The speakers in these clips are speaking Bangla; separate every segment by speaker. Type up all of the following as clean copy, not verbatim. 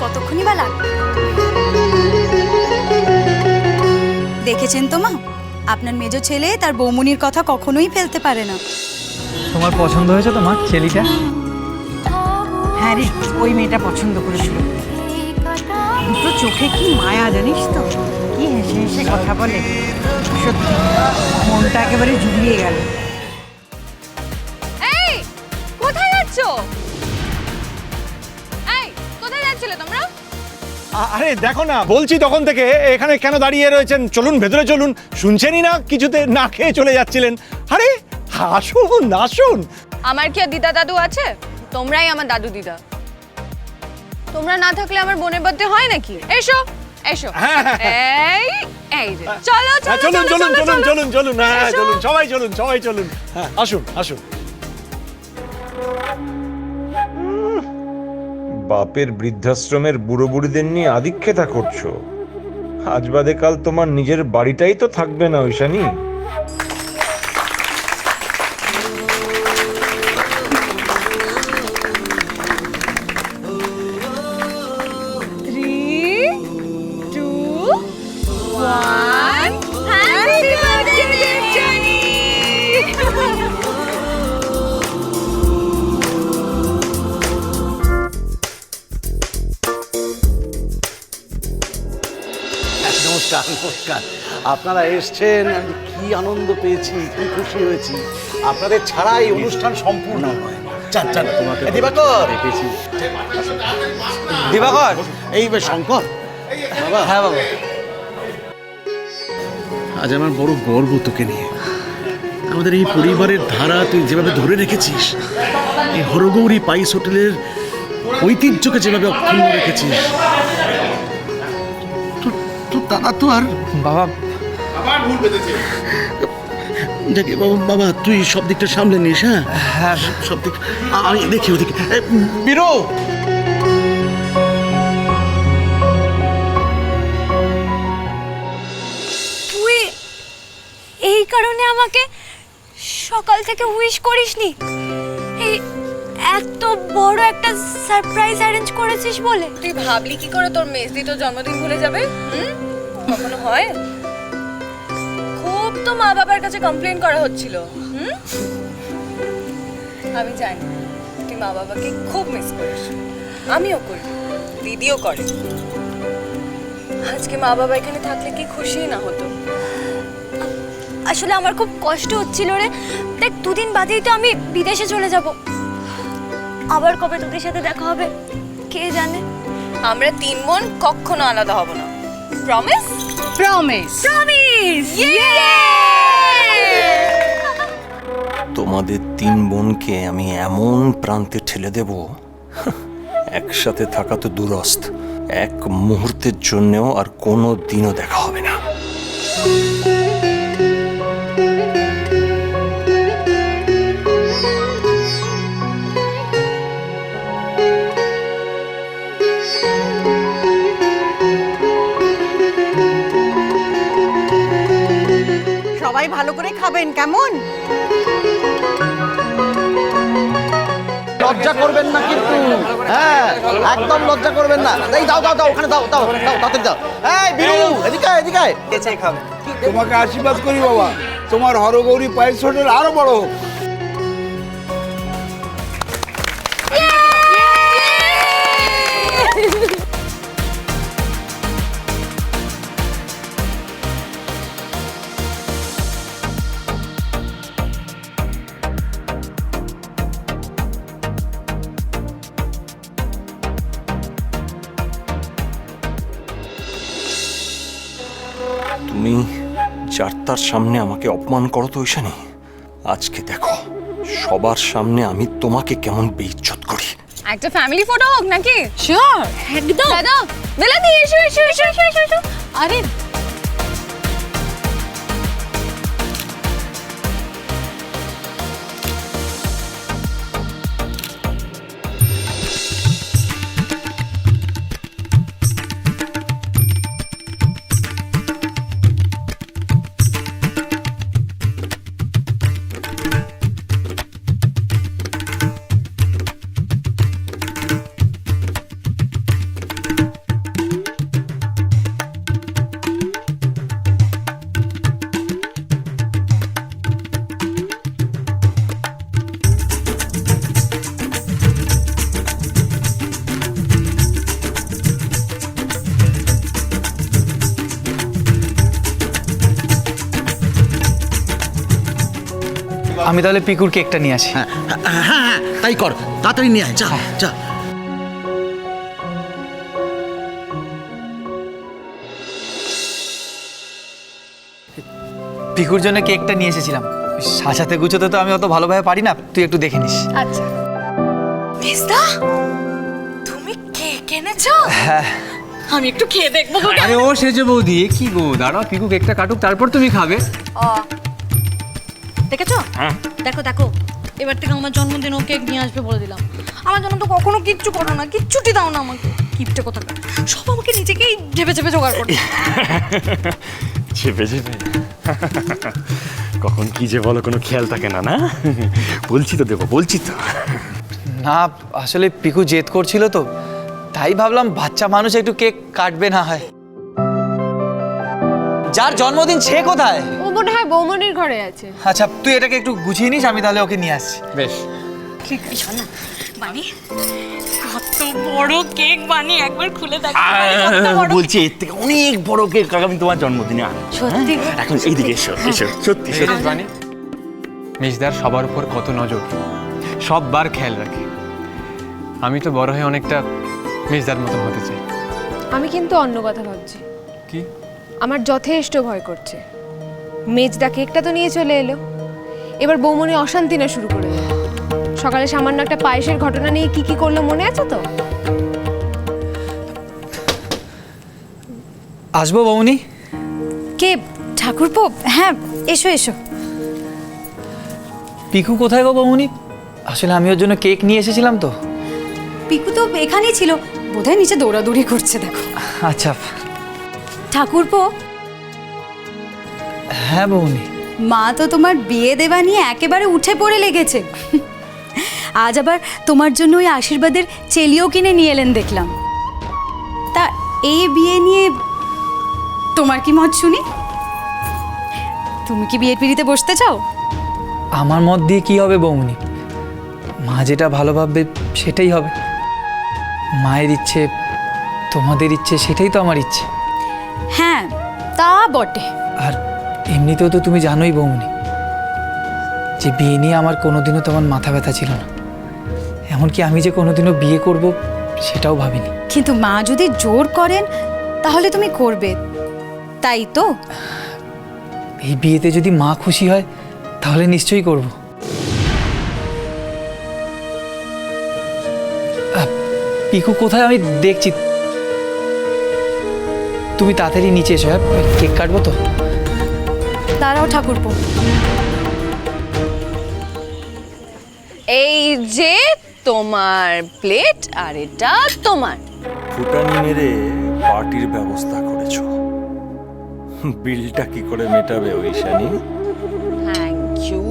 Speaker 1: কতক্ষণই বা লাগবে। দেখেছেন তো মা, আপনার মেজো ছেলে তার বৌমনির কথা কখনোই ফেলতে পারে না।
Speaker 2: তোমার পছন্দ হয়েছে তো মা ছেলেটা?
Speaker 3: হ্যাঁ রে, ওই মেয়েটা পছন্দ করেছিল। দুটো চোখে কি মায়া জানিস তো, কি হেসে হেসে কথা বলে, সত্যি মনটা একেবারে জুড়িয়ে গেল।
Speaker 4: এই কোথায় যাচ্ছো? এই কোথায় যাচ্ছিলে তোমরা?
Speaker 5: আরে দেখো না, বলছি তখন থেকে এখানে কেন দাঁড়িয়ে রয়েছেন, চলুন ভেতরে চলুন। শুনছেনই না, কিছুতে না খেয়ে চলে যাচ্ছিলেন। আরে আসুন আসুন।
Speaker 4: আমার কি আর দিদা দাদু আছে? তোমরাই আমার দাদু দিদা। তোমরা না থাকলে আমার বোনের বার্থডে হয় নাকি? এসো এসো। এই এই যে চলো চলো
Speaker 5: চলুন চলুন চলুন চলুন চলুন, হ্যাঁ
Speaker 4: এসো।
Speaker 5: চলুন, সবাই চলুন সবাই চলুন, হ্যাঁ আসুন আসুন।
Speaker 6: বাপের বৃদ্ধাশ্রমের বুড়ো বুড়িদের নিয়ে আদিক্ষেতা করছো। আজ বাদে কাল তোমার নিজের বাড়িটাই তো থাকবে না ঐশানী।
Speaker 7: নমস্কার নমস্কার। আপনারা এসছেন, আমি কি আনন্দ পেয়েছি, কি খুশি হয়েছি। আপনাদের ছাড়া এই অনুষ্ঠান সম্পূর্ণ হয় না। চান চান তোমাকে দিবাকর পেয়েছি। দিবাকর, এই শঙ্কর বাবা। হ্যাঁ বাবা, আজ আমার বড় গর্ব তোকে নিয়ে। আমাদের এই পরিবারের ধারা তুই যেভাবে ধরে রেখেছিস, এই হরগৌরী পাইস হোটেলের ঐতিহ্যকে যেভাবে অক্ষুণ্ণ রেখেছিস, দাদা তো আর
Speaker 2: বাবা
Speaker 7: দেখে বাবা তুই সব দিকটা সামলে নিস। হ্যাঁ সব দিক আমি দেখি ওদিকে বিরো।
Speaker 1: তুই এই কারণে আমাকে সকাল থেকে উইশ করিসনি? এই এত বড় একটা সারপ্রাইজ অ্যারেঞ্জ করেছিস বলে?
Speaker 4: তুই ভাবলি কি করে তোর মেজদি তোর জন্মদিন ভুলে যাবে? কখনো হয়? খুব তো মা বাবার কাছে কমপ্লেন করা হচ্ছিল। আমি জানি তুই মা বাবাকে খুব মিস করিস। আমিও করি, দিদিও করে। আজকে মা বাবা এখানে থাকলে কি খুশি না হতো?
Speaker 1: আসলে আমার খুব কষ্ট হচ্ছিল রে। দেখ, দুদিন বাদেই তো আমি বিদেশে চলে যাব। আবার কবে তোদের সাথে দেখা হবে কে জানে।
Speaker 4: আমরা তিন বোন কখনো আলাদা হব না। প্রমিস?
Speaker 3: প্রমিস।
Speaker 1: প্রমিস।
Speaker 8: তোমাদের তিন বোনকে আমি এমন প্রান্তে ঠেলে দেব, একসাথে থাকা তো দুরস্ত, এক মুহূর্তের জন্যও আর কোনো দিনও দেখা হবে না।
Speaker 3: সবাই ভালো করে খাবেন, কেমন?
Speaker 7: লজ্জা করবেন না কিন্তু, হ্যাঁ একদম লজ্জা করবেন না। এই দাও দাও দাও, ওখানে দাও দাও দাও, তাড়াতাড়ি দাও। এই বিরু, এদিকে এদিকে।
Speaker 9: তোমাকে আশীর্বাদ করি বাবা, তোমার হরগৌরী পাইস হোটেল আরো বড় হোক।
Speaker 8: তুমি যার তার সামনে আমাকে অপমান করো তো ঐশানী, আজকে দেখো সবার সামনে আমি তোমাকে কেমন বেইজ্জত করি।
Speaker 4: একটা ফ্যামিলি ফটো হোক নাকি?
Speaker 1: শিওর, একদম।
Speaker 4: দাদা বেলাদি এসো এসো এসো এসো এসো এসো।
Speaker 1: আরে
Speaker 2: আমি তাহলে পিকুর কেকটা নিয়ে আসি।
Speaker 7: হ্যাঁ হ্যাঁ হ্যাঁ, তাই কর, তাড়াতাড়ি নিয়ে আয়, যা যা।
Speaker 2: পিকুর জন্য কেকটা নিয়ে এসেছিলাম। সাজাতে গুছোতে তো আমি অত ভালোভাবে পারি না, তুই একটু দেখে নিস।
Speaker 1: আচ্ছা মেজদা, তুমি কেক এনেছো?
Speaker 2: হ্যাঁ।
Speaker 1: আমি একটু খেয়ে দেখবো গো।
Speaker 2: আরে ও সেজে বৌদি, কি গো, দাঁড়াও পিকু কেকটা কাটুক তারপর তুমি খাবে।
Speaker 1: দেখেছো? দেখো দেখো, এবার থেকে আমার জন্মদিন ও কেক নিয়ে আসবে বলে দিলাম। আমার জন্য তো কখনো কিচ্ছু করো না, কিচ্ছুটি দাও না আমাকে। কিপটে কোথাকার, সব আমাকে নিজেকেই চেপে চেপে জোগাড় করতে।
Speaker 10: চেপে চেপে কখন কি যে বলো কোনো খেয়াল থাকে না, না? বলছি তো দেবো, বলছি তো।
Speaker 2: না আসলে পিকু জেদ করছিল তো, তাই ভাবলাম বাচ্চা মানুষ একটু কেক কাটবে না হয়। যার জন্মদিন সে কোথায়?
Speaker 4: ও মনে হয় বৌমনির ঘরে আছে।
Speaker 2: আচ্ছা তুই এটাকে একটু গুছিয়ে নিস, আমি তাহলে ওকে নিয়ে আসছি। বেশ।
Speaker 1: শোনো বানি, কত বড় কেক বানি, একবার খুলে দেখ।
Speaker 10: বলছি এর থেকে অনেক বড় কেক আগামী তোমার জন্মদিনে আনো।
Speaker 1: সত্যি গো?
Speaker 10: এখন এইদিকে এসো, এসো, সত্যি সত্যি।
Speaker 2: বানি, মিজদার সবার উপর কত নজর, সববার খেয়াল রাখে। আমি তো বড় হয়ে অনেকটা মিজদার মতো হতে চাই।
Speaker 4: আমি কিন্তু অন্য কথা ভাবছি।
Speaker 2: কি?
Speaker 4: আমার যথেষ্ট ভয় করছে। মেজদা কেকটা তো নিয়ে চলে এলো, এবার বৌমনি অশান্তি না শুরু করে দেবে। সকালে সামান্য একটা পায়েসের ঘটনা নিয়ে কি কি করলো মনে আছে তো?
Speaker 2: আসবো বৌনি?
Speaker 1: কে? ঠাকুরপো? হ্যাঁ এসো এসো।
Speaker 2: পিকু কোথায় গো বৌনি? আসলে আমি ওর জন্য কেক নিয়ে এসেছিলাম তো।
Speaker 1: পিকু তো এখানেই ছিল, বোধহয় নিচে দৌড়াদৌড়ি করছে, দেখো।
Speaker 2: আচ্ছা।
Speaker 1: ঠাকুরপো,
Speaker 2: হ্যাঁ বৌনি।
Speaker 1: মা তো তোমার বিয়ে দেওয়া নিয়ে একেবারে উঠে পড়ে লেগেছে। আজ আবার তোমার জন্য ওই আশীর্বাদের চেলিও কিনে নিয়ে এলেন দেখলাম। তা এই বিয়ে নিয়ে তোমার কি মত শুনি? তুমি কি বিয়ের পিড়িতে বসতে চাও?
Speaker 2: আমার মত দিয়ে কি হবে বৌনি? মা যেটা ভালো ভাববে সেটাই হবে। মায়ের ইচ্ছে, তোমাদের ইচ্ছে, সেটাই তো আমার ইচ্ছে।
Speaker 1: হ্যাঁ তা বটে।
Speaker 2: আর এমনিতেও তো তুমি জানোই বৌনি যে বিয়ে নিয়ে আমার কোনোদিনও তোমার মাথা ব্যথা ছিল না। এমনকি আমি যে কোনোদিনও বিয়ে করব সেটাও ভাবিনি।
Speaker 1: কিন্তু মা যদি জোর করেন তাহলে তুমি করবে, তাই তো?
Speaker 2: এই বিয়েতে যদি মা খুশি হয় তাহলে নিশ্চয়ই করব। পিকু কোথায় আমি দেখছি। তুমি তাড়াতাড়ি নিচে এসো, হ্যাঁ কেক কাটবো তো।
Speaker 1: দাঁড়াও ঠাকুরপো।
Speaker 4: এই যে তোমার প্লেট, আর এটা তোমার।
Speaker 8: ফুটানি মেরে পার্টির ব্যবস্থা করেছো, বিলটা কি করে মেটাবে ঐশানী?
Speaker 4: Thank you.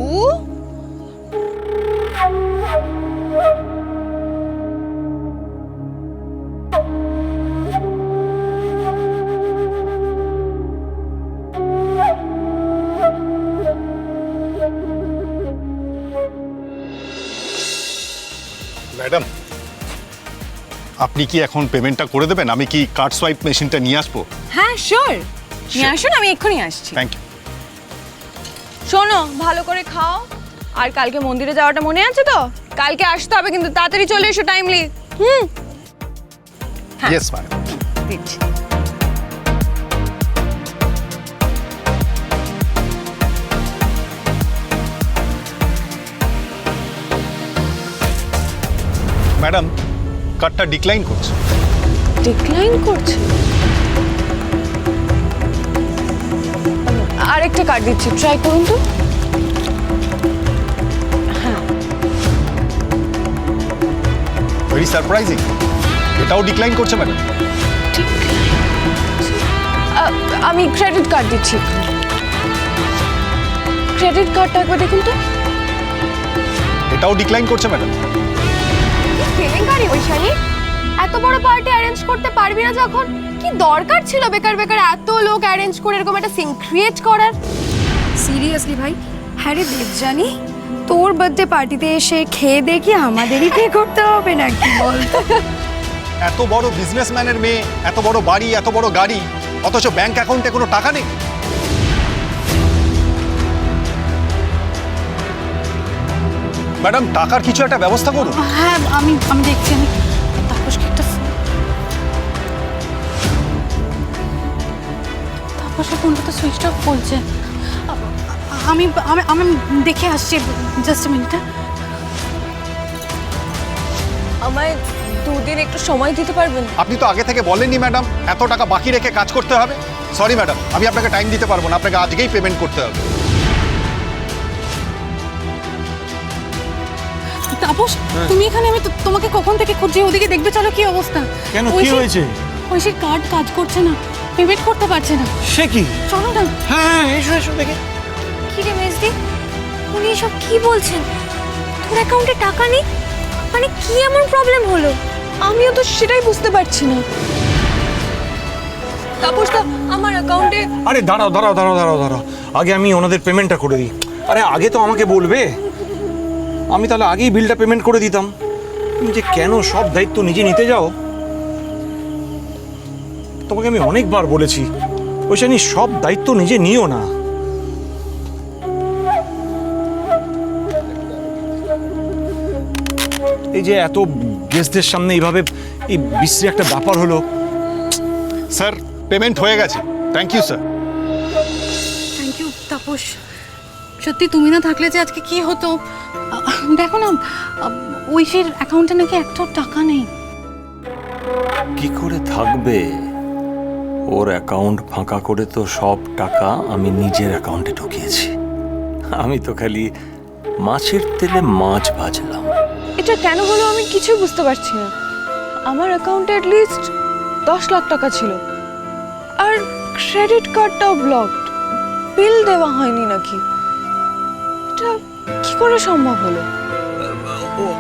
Speaker 5: ম্যাডাম, আপনি কি এখন পেমেন্টটা করে দেবেন? আমি কি কার্ড সোয়াইপ মেশিনটা নিয়ে আসবো?
Speaker 4: হ্যাঁ শিওর, নিয়ে আসুন, আমি এক্ষুনি আসছি।
Speaker 5: Thank you.
Speaker 4: শোনো, ভালো করে খাও, আর কালকে মন্দিরে যাওয়াটা মনে আছে তো? কালকে আসতে হবে কিন্তু, তাড়াতাড়ি চলে এসো টাইমলি।
Speaker 5: Yes madam.
Speaker 4: দিচ্ছি।
Speaker 5: ম্যাডাম, কার্ডটা ডিক্লাইন করছে।
Speaker 4: ডিক্লাইন করছে? আরেকটা কার্ড দিচ্ছি, ট্রাই করুন তো।
Speaker 5: ভেরি সারপ্রাইজিং, এটাও ডিক্লাইন করছে ম্যাডাম।
Speaker 4: আমি ক্রেডিট কার্ড দিচ্ছি। ক্রেডিট কার্ডটা একবার দেখুন তো।
Speaker 5: এটাও ডিক্লাইন করছে ম্যাডাম।
Speaker 4: কেলেঙ্কারি ঐশানী, এত বড় পার্টি অ্যারেঞ্জ করতে পারবি না যখন? কি দরকার ছিল বেকার বেকার এত লোক অ্যারেঞ্জ করে এরকম একটা সিন ক্রিয়েট করার?
Speaker 1: সিরিয়াসলি ভাই, হ্যাঁ রে দেবজানি, তোর বার্থডে পার্টিতে এসে খেয়ে দেখি আমাদেরই পে করতে হবে নাকি বল?
Speaker 5: এত বড় বিজনেসম্যানের মেয়ে, এত বড় বাড়ি, এত বড় গাড়ি, অথচ ব্যাংক অ্যাকাউন্টে কোনো টাকা নেই। ম্যাডাম টাকার কিছু একটা ব্যবস্থা করুন।
Speaker 3: হ্যাঁ আমি দেখছি। আমি তাপসকে একটা তাপসের ফোনটা তো সুইচ অফ বলছে। আমি আমি আমি দেখে আসছি, জাস্ট মিনিট।
Speaker 4: আমায় 2 দিন একটু সময় দিতে পারবেন?
Speaker 5: আপনি তো আগে থেকে বলেননি ম্যাডাম এত টাকা বাকি রেখে কাজ করতে হবে। সরি ম্যাডাম, আমি আপনাকে টাইম দিতে পারবো না, আপনাকে আজকেই পেমেন্ট করতে হবে।
Speaker 3: তাপস তুমি এখানে? আমি তোমাকে কখন থেকে খুঁজছি, ওদিকে দেখবে চলো কি অবস্থা।
Speaker 5: কেন, কি হয়েছে?
Speaker 3: ঐশীর কার্ড কাজ করছে না, পেমেন্ট করতে পারছে না।
Speaker 5: সে কি?
Speaker 3: চলো না।
Speaker 5: হ্যাঁ এসো এসো দেখে।
Speaker 1: কি রে মেজদি, উনি এসব কি বলছেন? তোর অ্যাকাউন্টে টাকা নেই মানে কি এমন প্রবলেম হলো?
Speaker 4: আমিও তো সেটাই বুঝতে পারছি না। তাপসদা আমার অ্যাকাউন্টে...
Speaker 6: আরে দাঁড়াও দাঁড়াও দাঁড়াও দাঁড়াও দাঁড়াও, আগে আমি ওনাদের পেমেন্টটা করে দিই। আরে আগে তো আমাকে বলবে, আমি তাহলে আগেই বিলটা পেমেন্ট করে দিতাম। তুমি যে কেন সব দায়িত্ব নিজে নিতে যাও? তোমাকে আমি অনেকবার বলেছি ঐশানি, সব দায়িত্ব নিজে নিও না। এই যে এত গেস্টদের সামনে এইভাবে এই বিশ্রী একটা ব্যাপার হলো।
Speaker 5: স্যার পেমেন্ট হয়ে গেছে, thank you sir.
Speaker 3: Thank you Tapas. সত্যি তুমি না থাকলে যে আজকে কি হতো। দেখো না, ঐশীর অ্যাকাউন্টে নাকি একটাও টাকা নেই।
Speaker 8: কি করে থাকবে? ওর অ্যাকাউন্ট ফাঁকা করে তো সব টাকা আমি নিজের অ্যাকাউন্টে ঢুকিয়েছি। আমি তো খালি মাছের তেলে মাছ ভাজলাম।
Speaker 4: এটা কেন হলো আমি কিছুই বুঝতে পারছি না। আমার অ্যাকাউন্টে লিস্ট 10 লাখ টাকা ছিল, আর ক্রেডিট কার্ডটাও ব্লকড, বিল দেওয়া হয়নি নাকি? এটা কি করে সম্ভব হলো?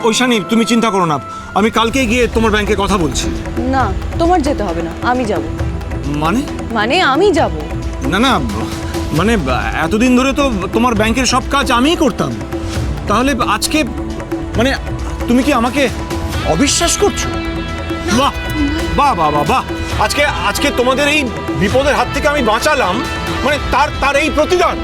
Speaker 6: ঐশানি তুমি চিন্তা করো না, আমি কালকেই গিয়ে তোমার ব্যাংকে কথা বলছি।
Speaker 4: না, তোমার যেতে হবে না, আমি যাব। মানে আমি যাব।
Speaker 6: না না, মানে এতদিন ধরে তো তোমার ব্যাংকের সব কাজ আমিই করতাম, তাহলে আজকে মানে তুমি কি আমাকে অবিশ্বাস করছো? বাহ বাহ বাহ বাহ বাহ, আজকে তোমাদের এই বিপদের হাত থেকে আমি বাঁচালাম, মানে তার এই প্রতিদান।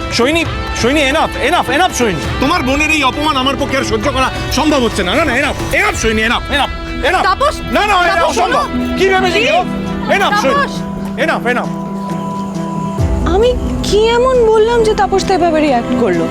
Speaker 6: Saini enough enough enough Saini, তোমার বোনের এই অপমান আমার পক্ষে আর সহ্য করা সম্ভব হচ্ছে না। না না enough enough Saini, enough enough enough.
Speaker 3: Tapas,
Speaker 6: না না এটা
Speaker 3: তাপস,
Speaker 6: অসম্ভব। কি ভেবেছি? Enough Saini, enough enough.
Speaker 4: আমি কি এমন বললাম যে তাপস তো এভাবে রিঅ্যাক্ট করলো?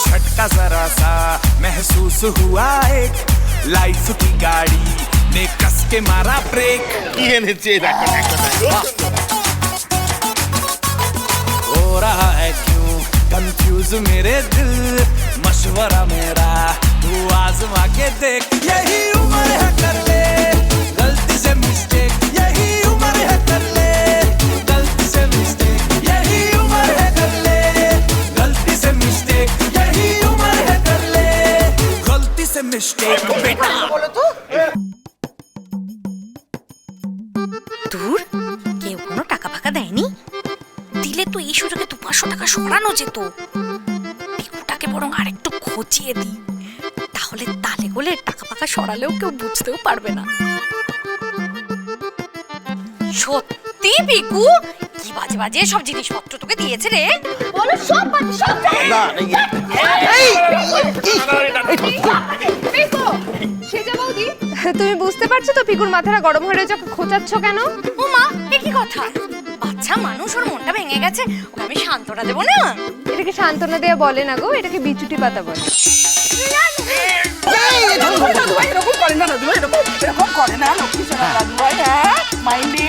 Speaker 11: झटका जरा सा महसूस हुआ एक, लाइफ की गाड़ी ने कस के मारा ब्रेक।
Speaker 9: কি এনেছে দেখো দেখো দেখো।
Speaker 11: हो रहा है क्यों कंफ्यूज मेरे दिल, मशवरा मेरा तू आजमा के देख। यही उम्र है कर ले गलती से मिस्टेक, यही उम्र है कर ले गलती से मिस्टेक, यही उम्र है कर ले गलती से मिस्टेक, यही उम्र है कर ले गलती से मिस्टेक। बेटा
Speaker 1: দূর, কেউ কোনো টাকা ফাঁকা দেয়নি? দিলে তো এই সুযোগে 200 টাকা সরানো যেত। পিকুটাকে বরং আরেকটু খচিয়ে দিই, তাহলে তালে গোলে টাকা ফাঁকা সরালেও কেউ বুঝতেও পারবে না। সত্যি পিকু, কি বাজে বাজে সব জিনিসপত্র তোকে দিয়েছে রে? বলো সব বাজে, সব
Speaker 9: না
Speaker 4: তুমি বুঝতে পারছো তো পিকুর মাথাটা গরম হয়ে রয়েছে, খোঁচাচ্ছ কেন?
Speaker 1: ও মা, এ কি কথা? বাচ্চা মানুষ, ওর মনটা ভেঙে গেছে, ওকে আমি সান্ত্বনা দেবো না?
Speaker 4: এটাকে সান্ত্বনা দেয়া বলে না গো, এটাকে বিচুটি পাতা বলে।
Speaker 3: এরকম করে না দাদু ভাই, এরকম করে না লক্ষ্মী সোনা দাদু ভাই। হ্যাঁ মাইন্ডে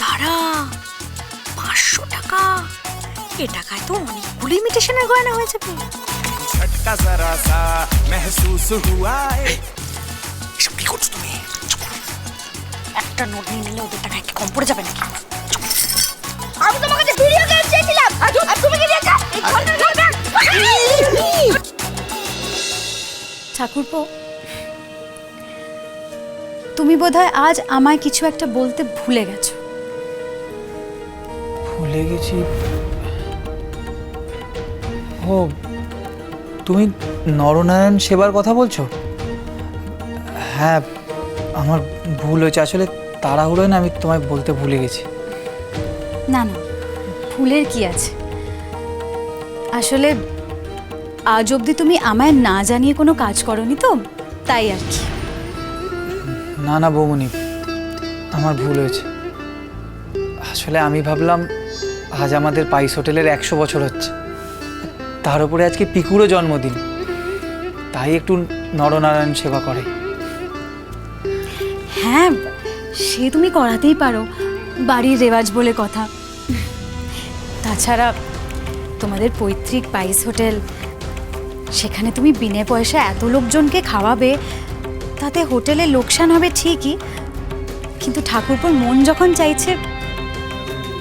Speaker 1: তারা 500 টাকা, এ টাকায় তো অনেকগুলো ইমিটেশনের গয়না হয়ে যাবে।
Speaker 11: झटका जरा सा महसूस हुआ एक।
Speaker 1: এসব কি করছো তুমি? একটা নোট নিয়ে নিলে ওদের টাকা কি কম পড়ে যাবে নাকি? আমি তোমার কাছে ভিডিও গেম চেয়েছিলাম, আর তুমি কি দিয়েছো? এই ঘন্টা ঠাকুরপো, তুমি বোধহয় আজ আমায় কিছু একটা বলতে ভুলে গেছো।
Speaker 2: ভুলে গেছি? ও, তুমি নরনারায়ণ সেবার কথা বলছো? হ্যাঁ, আমার ভুল হয়েছে। আসলে তাড়াহুড়োয় না আমি তোমায় বলতে ভুলে গেছি।
Speaker 1: না না, ভুলের কি আছে? আসলে আজ অবধি তুমি আমায় না জানিয়ে কোনো কাজ করনি তো, তাই আর কি।
Speaker 2: না না বৌমনি, আমার ভুল হয়েছে। আসলে আমি ভাবলাম আজ আমাদের পাইস হোটেলের 100 বছর হচ্ছে, তার উপরে আজকে পিকুরও জন্মদিন, তাই একটু নরনারায়ণ সেবা করে।
Speaker 1: হ্যাঁ, সে তুমি করাতেই পারো, বাড়ির রেওয়াজ বলে কথা। তাছাড়া তোমাদের পৈতৃক পাইস হোটেল, সেখানে তুমি বিনে পয়সা এত লোকজনকে খাওয়াবে, তাতে হোটেলে লোকসান হবে ঠিকই, কিন্তু ঠাকুরপোর মন যখন চাইছে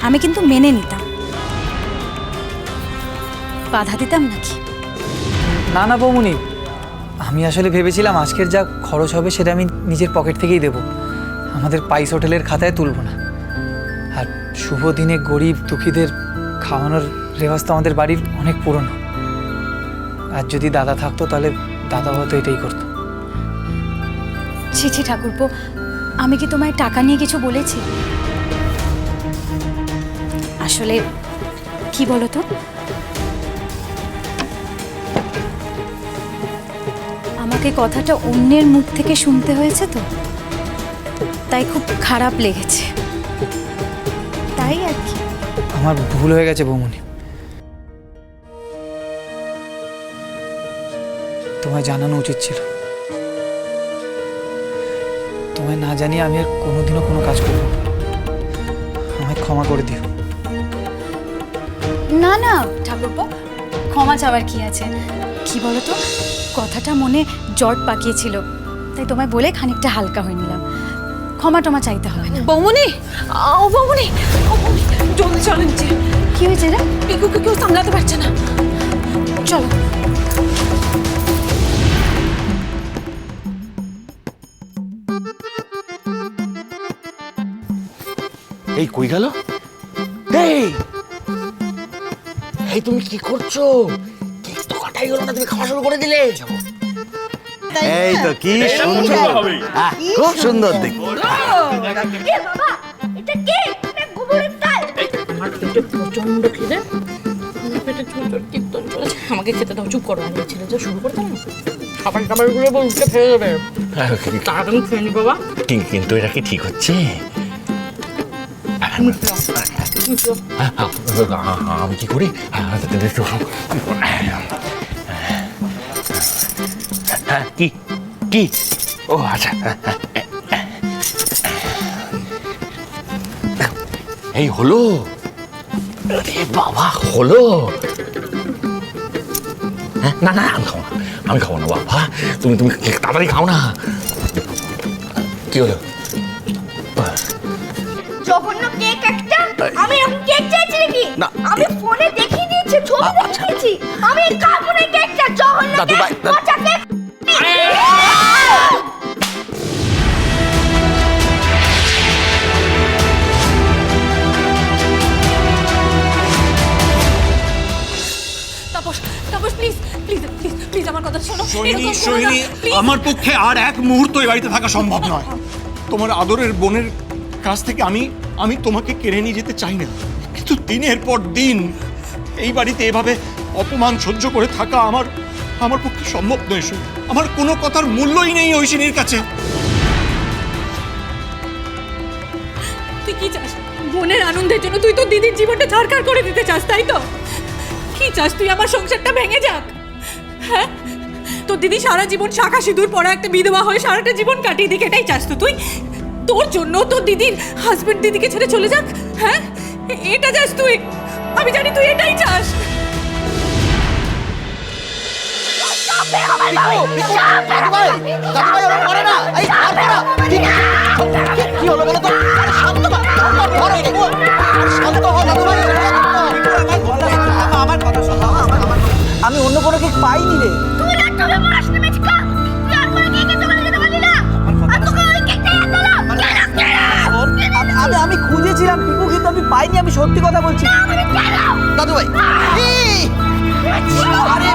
Speaker 1: আমি কিন্তু মেনে নিতাম, বাধা দিতাম নাকি?
Speaker 2: না না বৌমনি, আমি আসলে ভেবেছিলাম আজকের যা খরচ হবে সেটা আমি নিজের পকেট থেকেই দেব, আমাদের পাইস হোটেলের খাতায় তুলব না। আর শুভ দিনে গরিব দুঃখীদের খাওয়ানোর রেওয়াজ তো আমাদের বাড়ির অনেক পুরনো। আর যদি দাদা থাকতো তাহলে দাদা হয়তো এটাই করতো।
Speaker 1: ছি ছি ঠাকুরপো, আমি কি তোমায় টাকা নিয়ে কিছু বলেছি? আসলে কি বলো তো, আমাকে কথাটা অন্যের মুখ থেকে শুনতে হয়েছে তো, তাই খুব খারাপ লেগেছে, তাই আর কি।
Speaker 2: আমার ভুল হয়ে গেছে বৌমনি, তোমায় জানানো উচিত ছিল। তোমায় না জানিয়ে আমি আর কোনোদিনও কোনো কাজ করব না, আমায় ক্ষমা করে দিও।
Speaker 1: না না ঠাকুরপো, ক্ষমা চাওয়ার কি আছে? কি বলো তো, কথাটা মনে জট পাকিয়েছিল, তাই তোমায় বলে খানিকটা হালকা হয়ে নিলাম। ক্ষমা টমা চাইতে হবে না।
Speaker 4: বৌমনি, ও বৌমনি, জলদি চলো নিচে।
Speaker 1: কি হয়েছে রে?
Speaker 4: পিকুকে কেউ সামলাতে পারছে না।
Speaker 1: চলো।
Speaker 10: এই কই গেল? এই এই তুমি কি করছো? কেক তো কাটাই হলো না, তুমি খাওয়া শুরু করে দিলে। এই তো কি সুন্দর, খুব সুন্দর দেখতে।
Speaker 12: প্রচন্ড খিদে, পেটে ছোট কীর্তন চলেছে, আমাকে খেতে দাও। চুপ করো, আমি ছেলে যা শুরু করতাম না, খাবার টাবারগুলো উল্টে ফেলে দেবে। তাড়াতাড়ি খেয়ে নি বাবা।
Speaker 10: কিন্তু এটা কি ঠিক হচ্ছে? আমি কি করি? কি কি? ও আচ্ছা, এই হলো। আরে বাবা, হলো। না না, আমি খাবো না বাবা, তুমি তুমি তাড়াতাড়ি খাও না। কি হলো?
Speaker 13: জঘন্য কেক একটা। আমি এরকম কেক চাইছি নাকি?
Speaker 10: না,
Speaker 13: আমি ফোনে দেখিয়ে দিয়েছি, ছবি দেখিয়েছি। আমি খাবো না কেকটা, জঘন্য
Speaker 10: দাদু ভাই,
Speaker 13: কেক, পচা cake.
Speaker 4: Tapas, Tapas please please please please আমার কথা শোনো।
Speaker 6: সোহিনী, সোহিনী, আমার পক্ষে আর এক মুহূর্ত এই বাড়িতে থাকা সম্ভব নয়। তোমার আদরের বোনের কাছ থেকে আমি তোমাকে কেড়ে নিয়ে যেতে চাই না, কিন্তু দিনের পর দিন এই বাড়িতে এভাবে অপমান সহ্য করে থাকা আমার পক্ষে সম্ভব নয়। আমার কোনো কথার মূল্যই নেই ঐশিনীর কাছে।
Speaker 4: তুই কি চাস? বোনের আনন্দের জন্য তুই তো দিদির জীবনটা ছাড়খাড় করে দিতে চাস, তাই তো? কি চাস তুই? আমার সংসারটা ভেঙে যাক? হ্যাঁ, তোর দিদি সারা জীবন শাখা সিঁদুর পরা একটা বিধবা হয়ে সারাটা জীবন কাটিয়ে দিক, এটাই চাস তো তুই? তোর জন্য তোর দিদির হাজবেন্ড দিদিকে ছেড়ে চলে যাক? হ্যাঁ, এটা চাস তুই? আমি জানি তুই এটাই চাস।
Speaker 10: কি হলো বলো তো?
Speaker 2: আমি অন্য কোনো কেক পাইনি রে।
Speaker 13: তুই না তবে মাস নেমেছিস।
Speaker 10: খাইনি, আমি সত্যি কথা বলছি। দাদু ভাই আরে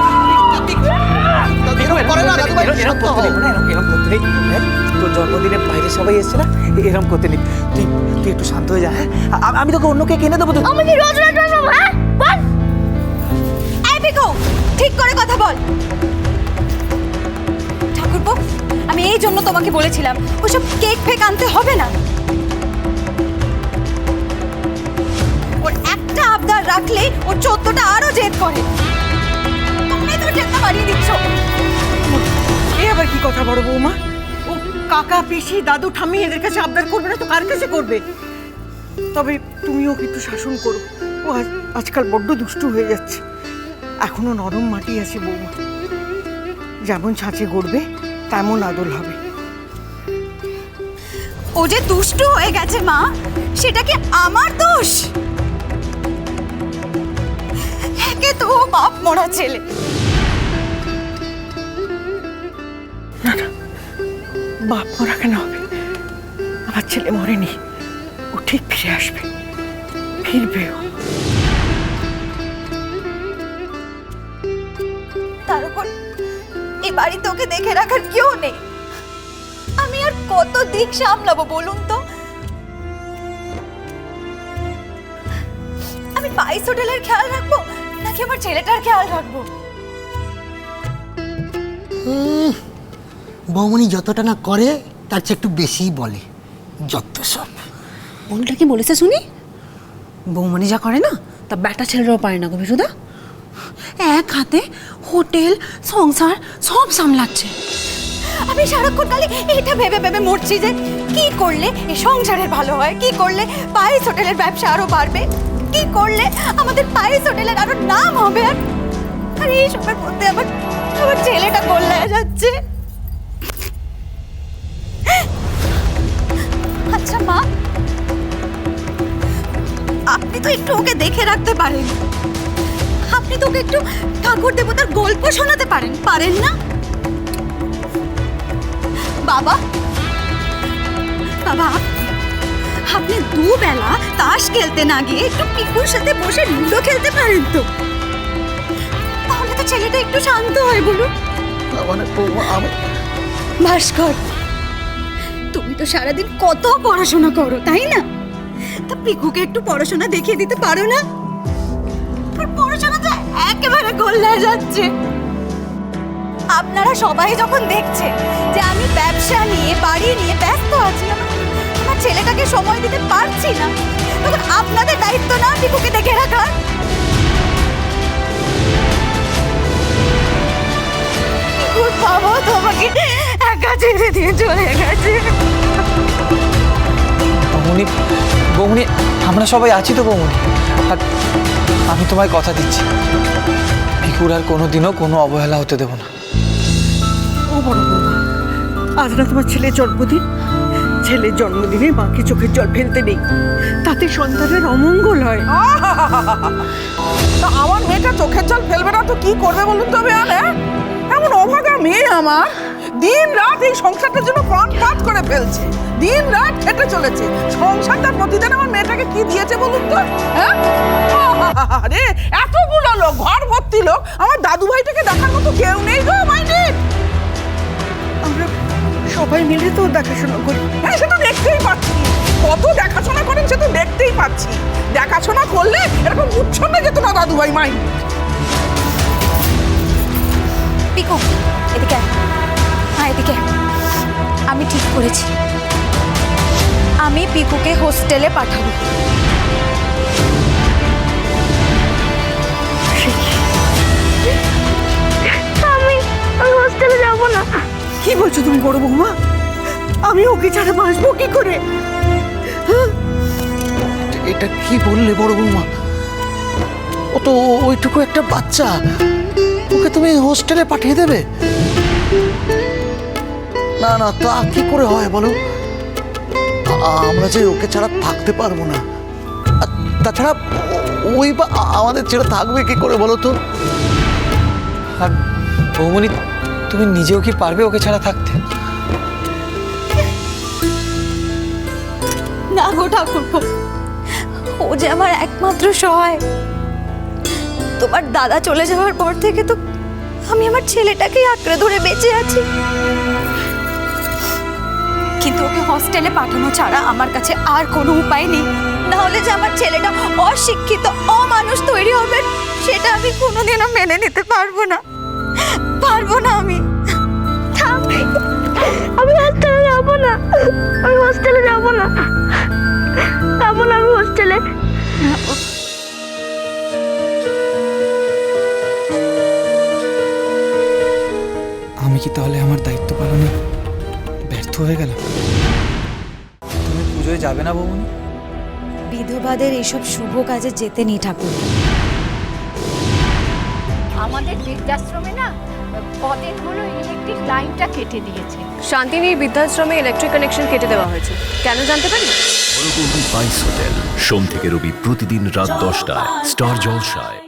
Speaker 10: এরকম করে না দাদু ভাই,
Speaker 2: এরকম করতে নেই, এরকম করতে নেই। হ্যাঁ, তোর জন্মদিনে বাইরে সবাই এসছে না, এরকম করতে নেই। তুই তুই একটু শান্ত হয়ে যা। হ্যাঁ, আমি তোকে অন্য কেক এনে দেবো।
Speaker 13: আমি কি রোজ রোজ বানাবো, হ্যাঁ বল।
Speaker 1: এই পিকু, ঠিক করে কথা বল। ঠাকুরপো, আমি এই জন্য তোমাকে বলেছিলাম ওসব কেক ফেক আনতে হবে না। ওর একটা আবদার রাখলে ওর 14টা আরো জেদ করে। তুমি তো জেদটা বাড়িয়ে দিচ্ছ।
Speaker 3: এ আবার কি কথা বড় বৌমা? ও কাকা পিসি দাদু ঠাম্মি এদের কাছে আবদার করবে না তো কার কাছে করবে? তবে তুমি ওকে একটু শাসন করো, ও আজকাল বড্ড দুষ্টু হয়ে যাচ্ছে। এখনো নরম মাটি আছে বৌমা, যেমন ছাঁচে গড়বে তেমন আদল হবে।
Speaker 1: ও যে দুষ্টু হয়ে গেছে মা, সেটা কি আমার দোষ? একে তো ও বাপ মরা ছেলে।
Speaker 3: না না, বাপ মরা কেন হবে? আমার ছেলে মরেনি, ও ঠিক ফিরে আসবে, ফিরবে ও।
Speaker 1: তার উপর এই বাড়িতে ওকে দেখে রাখার কেউ নেই। আমি আর কত দিক সামলাবো বলুন তো? আমি পাইস হোটেলের খেয়াল রাখবো নাকি আমার ছেলেটার খেয়াল রাখবো?
Speaker 10: বৌমনি যতটা না করে তার চেয়ে একটু বেশিই বলে, যত সব।
Speaker 4: বলটা কি বলেছে শুনি? বৌমনি যা করে না তা ব্যাটা ছেলেরাও পারে না গো বিশুদা। এক হাতে হোটেল সংসার সব সামলাচ্ছে।
Speaker 1: আমি সারাক্ষণ খালি এটা ভেবে ভেবে মরছি যে কি করলে এই সংসারের ভালো হয়, কি করলে পাইস হোটেলের ব্যবসা আরো বাড়বে, কি করলে আমাদের পাইস হোটেলের আরো নাম হবে। আর এইসবের মধ্যে আমার ছেলেটা গোল্লায় যাচ্ছে। আচ্ছা মা, আপনি তো একটু ওকে দেখে রাখতে পারেন। আপনি তো ওকে একটু ঠাকুর দেবতার গল্প শোনাতে পারেন, পারেন না? বাবা বাবা, আপনি দুবেলা তাস খেলতে না গিয়ে একটু পিকুর সাথে বসে লুডো খেলতে পারেন তো, তাহলে তো ছেলেটা একটু শান্ত হয়। বলুন ভাস্কর, তুমি তো সারাদিন কত পড়াশোনা করো তাই না? তা পিকুকে একটু পড়াশোনা দেখিয়ে দিতে পারো না? পড়াশোনা তো একেবারে গোল্লায় যাচ্ছে। আপনারা সবাই যখন দেখছে যে আমি ব্যবসা নিয়ে বাড়ি নিয়ে ব্যস্ত আছি, আমার ছেলেটাকে সময় দিতে পারছি না, তখন আপনাদের দায়িত্ব না পিকুকে দেখে রাখা? বাবা তোমাকে একা ছেড়ে দিয়ে চলে গেছে।
Speaker 2: বৌমনি, বৌমনি, আমরা সবাই আছি তো বৌমনি। আর আমি তোমায় কথা দিচ্ছি, পিকুর আর কোনোদিনও কোনো অবহেলা হতে দেবো না।
Speaker 3: ও বড় বৌমা, আজ না তোমার ছেলের জন্মদিন? ছেলের জন্মদিনে মাকে চোখের জল ফেলতে নেই, তাতে সন্তানের অমঙ্গল হয়।
Speaker 14: আমার মেয়েটা চোখের জল ফেলবে না তো কি করবে বলুন তো? এমন অভাগা মেয়ে আমার, দিন রাত এই সংসারটার জন্য প্রাণ পাত করে ফেলছে, দিন রাত খেটে চলেছে। সংসারটার প্রতিদিন আমার মেয়েটাকে কি দিয়েছে বলুন তো? হ্যাঁ, আরে এতগুলো লোক, ঘর ভর্তি লোক, আমার দাদু ভাইটাকে দেখার মতো কেউ নেই গো মাইনি।
Speaker 3: আমরা সবাই মিলে তো দেখাশোনা করি।
Speaker 14: হ্যাঁ, সে তো দেখতেই পাচ্ছি, কত দেখাশোনা করেন সে তো দেখতেই পাচ্ছি। দেখাশোনা করলে এরকম উচ্ছন্নে যেত না দাদু ভাই মাইনি।
Speaker 1: পিকু এদিকে আয়। হ্যাঁ এদিকে। আমি ঠিক করেছি, আমি পিকুকে হোস্টেলে পাঠাবো।
Speaker 13: আমি হোস্টেলে যাব না।
Speaker 3: কি বলছো তুমি বড় বৌমা? আমি ওকে ছাড়া বাঁচবো কি করে?
Speaker 10: এটা কি বললে বড় বৌমা? ও তো ওইটুকু একটা বাচ্চা, ওকে তুমি হোস্টেলে পাঠিয়ে দেবে? না না, তা কি করে হয় বলো? আমরা যে ওকে ছাড়া থাকতে পারবো না। আর তাছাড়া ওই বা আমাদের ছেড়ে থাকবে কি করে বলো তো?
Speaker 2: আর বৌমনি, তুমি নিজেও কি পারবে ওকে ছাড়া থাকতে?
Speaker 1: না গো ঠাকুরপো, ও যে আমার একমাত্র সহায়। তোমার দাদা চলে যাওয়ার পর থেকে তো আমি আমার ছেলেটাকেই আঁকড়ে ধরে বেঁচে আছি। কিন্তু ওকে হস্টেলে পাঠানো ছাড়া আমার কাছে আর কোনো উপায় নেই। না হলে যে আমার ছেলেটা অশিক্ষিত অমানুষ তৈরি হবে, সেটা আমি কোনোদিনও মেনে নিতে পারবো না। আমি হস্টেলে যাবো না। আমি হস্টেলে যাবো না। আমি হস্টেলে।
Speaker 2: আমি কি তাহলে আমার দায়িত্ব পালনে ব্যর্থ হয়ে গেলাম? তুমি পুজোয় যাবে না বৌমনি?
Speaker 1: বিধবাদের এসব শুভ কাজে যেতে নি ঠাকুর।
Speaker 13: আমাদের বৃদ্ধাশ্রমে না কদিন হলো ইলেকট্রিক লাইনটা কেটে দিয়েছে।
Speaker 4: শান্তিনীর বৃদ্ধাশ্রমে ইলেকট্রিক কানেকশন কেটে দেওয়া হয়েছে, কেন জানতে পারি?
Speaker 11: হরগৌরী স্পাইস হোটেল, সোম থেকে রবি প্রতিদিন রাত 10টায়, স্টার জলসায়।